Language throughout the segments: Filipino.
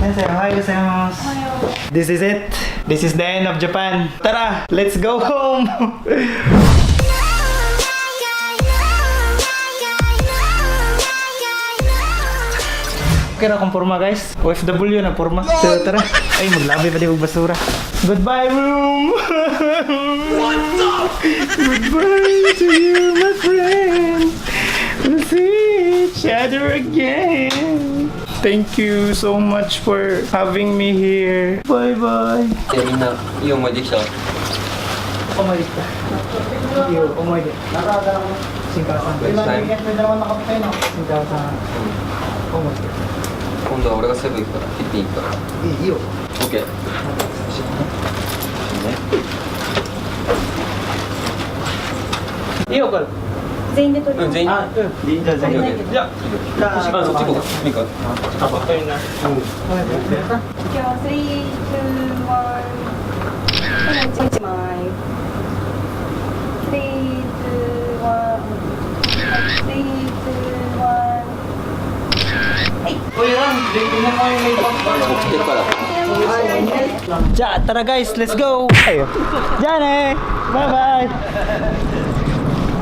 Sensei, ohayo gozaimasu. This is it. This is the end of Japan. Tara, let's go home. Okay na akong porma guys. OFW na porma. So tara. Ay, maglabi pa di og basura. Goodbye room! Goodbye to you my friend. We'll see each other again. Thank you so much for having me here. Bye bye. みんないい思いできた。思い出した。いいよ、思い出。新川さん。今のゲストでもなかったよな。新川さん。思い出。今度は俺がセブン行くから、フィリピン行くから。いいよ。オッケー。いいよ、これ。全員で取りうん、全員。あ、うん。いいじゃあ、全員。じゃあ、あ、そっち行こうか。いいか。あ、ばっかりな。うん。じゃあ3、2、1 1枚3、2、1 3、2、1はい。送ってるから。じゃあ、tara guys, let's go!じゃあね! Bye bye!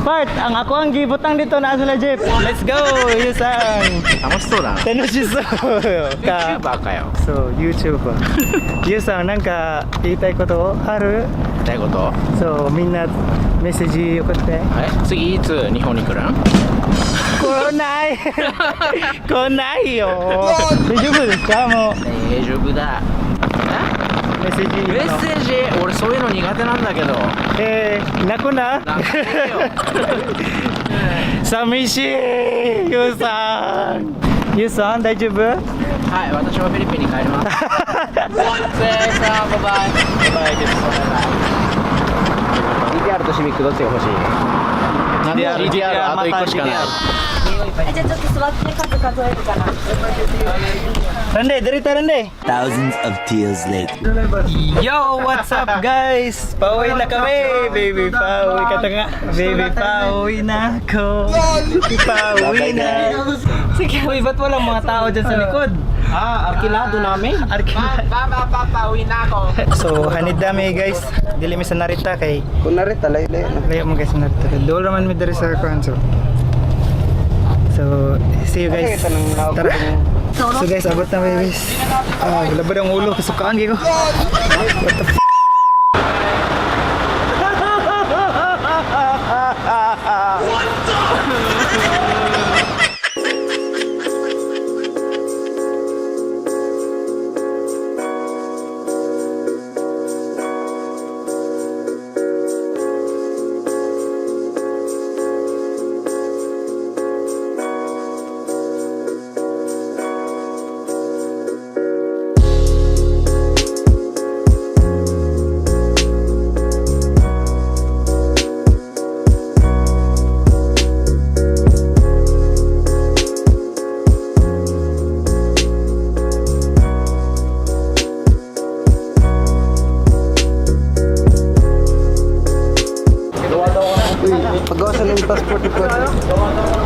Part, ang ako ang gibutang dito na sila Jeep. Let's go, Yusang! 楽しそうだな。楽しそうか。 YouTuber かよ。そう、YouTuber. ゆうさん、なんか言いたいことある？言いたいこと？そう、みんなメッセージ送って。次いつ日本に来るん？来ない来ないよ。大丈夫ですか？もう大丈夫だ。メッセージ。メッセージ俺そういうの苦手なんだけど。泣くな。なんかいいよ。寂しい。ゆうさん。ゆうさん大丈夫？はい、私はフィリピンに帰ります。せーさん、バイバイ。バイバイです。DTR とシビックどっちが欲しい？ GTR あと1個しかない。じゃあちょっと座って数数えるかな。Rande, derita Rande. Thousands of tears later. Yo, what's up guys? Pauwi na kami. Baby, pauwi ka nga. Baby, pauwi na ako. Pauwi na. Sige, uy, ba't walang mga tao dyan sa likod? Arkilado namin. Papauwi na ako. So, hanid dami guys. Dili mi sa Narita kay Kung narita, layo-layo na. layo mo guys sa Narita. Dool naman mi diri sa Kwanso. So, see you guys. Tara. So guys, abot na babies. Labad ang ulo. Kasukaan ko. What the f***? Paggawasan ng passport ko.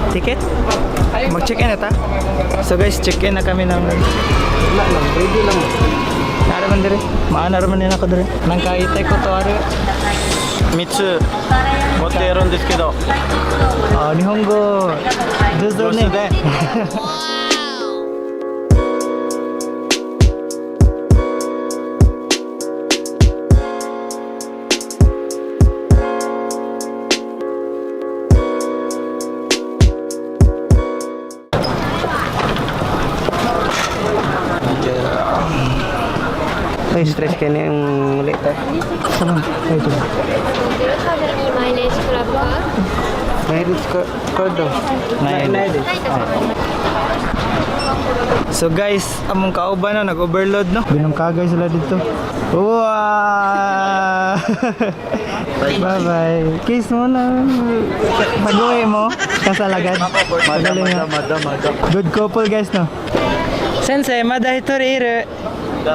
Ticket? Mag-check-in na ta? So guys, check-in na kami ng... Wala lang, ready lang. Naraman diri. Maana raman din ako diri. Nang kaitay ko to ari. 3つ持っているんですけど。日本語上手だね。Ay, stress ka na yung muli tayo. Sama. Ay, ito. Do you have any mileage club card? Mileage card daw. So guys, among kauban na nag-overload no. Binungkagay sila dito. Wow! Bye-bye. Kiss mo na. Pag-uwi mo, kasalagad. Madam. Good couple guys no. Sensei, mada hitoriru. ま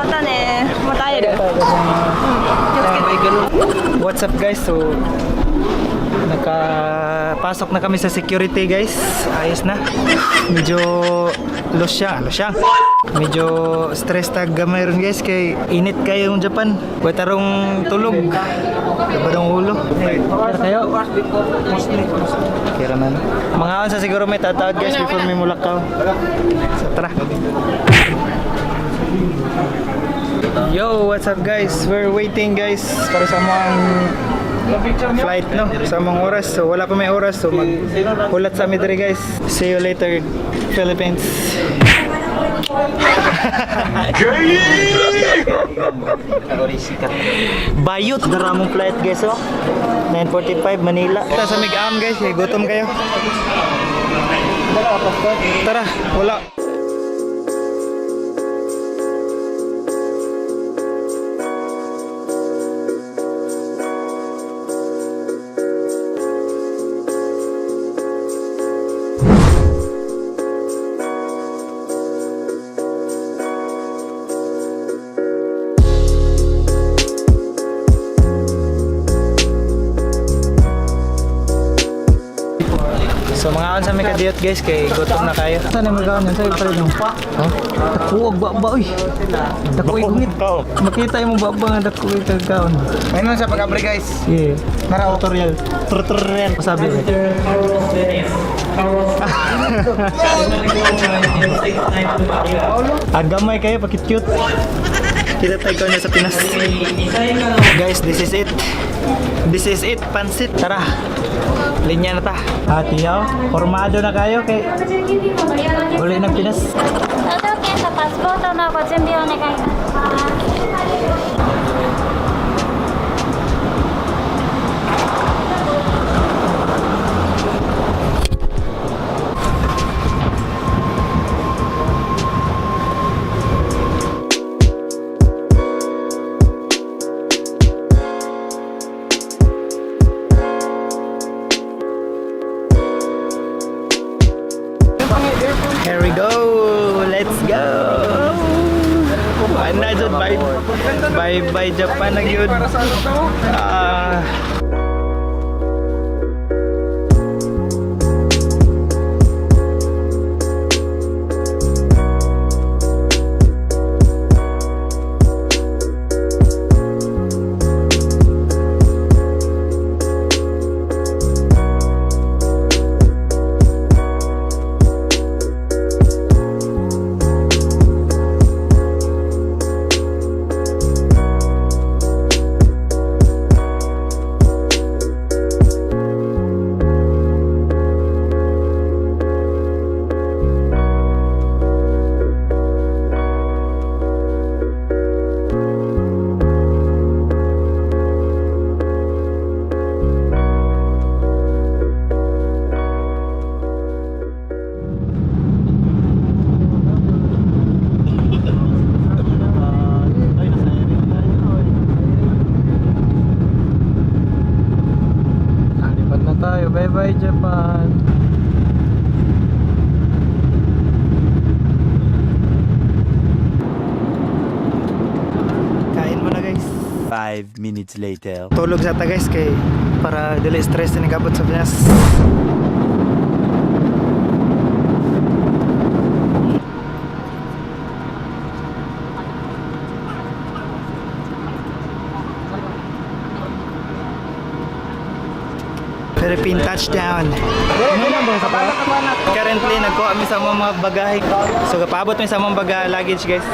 たね。また会える。 What's up guys? So Nakapasok na kami sa security guys. Ayos na. Medyo losyang. Medyo stress tag gamay ron guys kay init kayo yung Japan. Kuya tarong tulog. Kabadong ulo. Kaya kayo. Kira man. Mga sa siguro may tatawad guys before may mulakaw. So tara. Yo, what's up guys? We're waiting guys para sa mga flight no, sa mga oras. So wala pa may oras so maghulat sa amin diri guys. See you later Philippines. Bayot daramong flight guys oh. 9:45 Manila. Ta sa Mig-am guys, eh, gutom kayo. Tara, wala. So mga on sa may kadiyot guys kay gutom na kayo. Saan na magawan yun? Sa'yo pala nung pa? Dakuwag ba uy? Dakuwag gungit. Makita yung baba nga dakuwag kagawin. Ayun sa pag-abri guys. Yeah. Nara tutorial. Sabi ko. Agamay kayo pakit-cute. Kita tayo na sa Pinas. Guys, this is it. This is it, pansit. Tara. Linya na ta. Tiyaw, formado na kayo kay uli ng Pinas. 東京券とパスポートのご準備をお願いいたします。 Here we go. Let's go. Ana jud bye Japan na gyud. Tayo. Bye bye Japan. Kain mo na guys. 5 minutes later. Tulog sa ta guys kay para dili stress ni gabot sa Pinas. Philippine touchdown. Currently, nagkuha kami sa mga bagahe. So, kapaabot kami sa mga bagahe luggage, guys.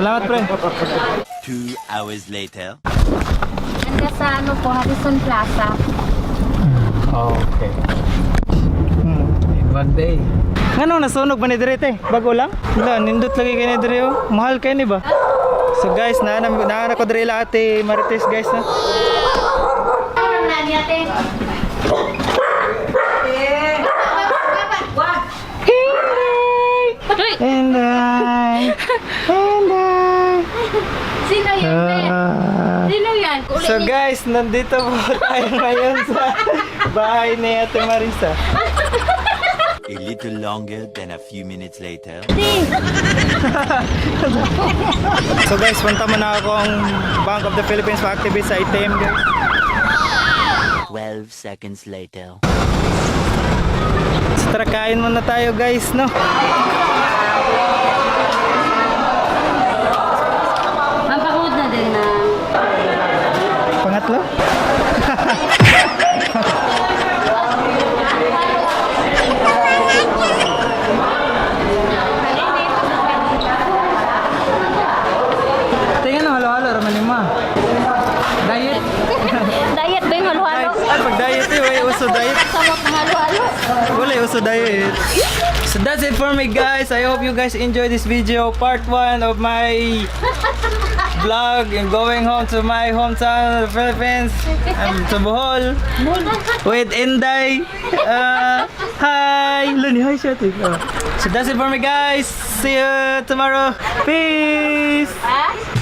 Salamat, pre. 2 hours later. Handa sa ano po, Harrison Plaza. Okay. Bad day. Ano, nasunog ba ni Direte? Bago lang? Wala, nindot lagi kayo ni Direte. Mahal kayo ni ba? So guys, naana ko Direte ate Marites guys na. And I Sino yan? Sino yan? So guys, nandito po tayo ngayon sa bahay ni Ate Marisa. A little longer than a few minutes later. So guys, punta mo na ako ang Bank of the Philippines pa-activate sa ATM guys. 12 seconds later. So, tara, kain muna tayo guys, no? Mampakod na din na. Pangatlo? Tingnan mo, halo-halo, raman lima. Diet? Diet ba yung halo-halo? Ay, pag diet eh, way uso diet. Samot na halo-halo. Wala uso diet. So that's it for me guys. I hope you guys enjoyed this video. Part 1 of my vlog and going home to my hometown of the Philippines. To Bohol. With Inday. Hi! Lani, hi siya. So that's it for me guys. See you tomorrow. Peace! Ha?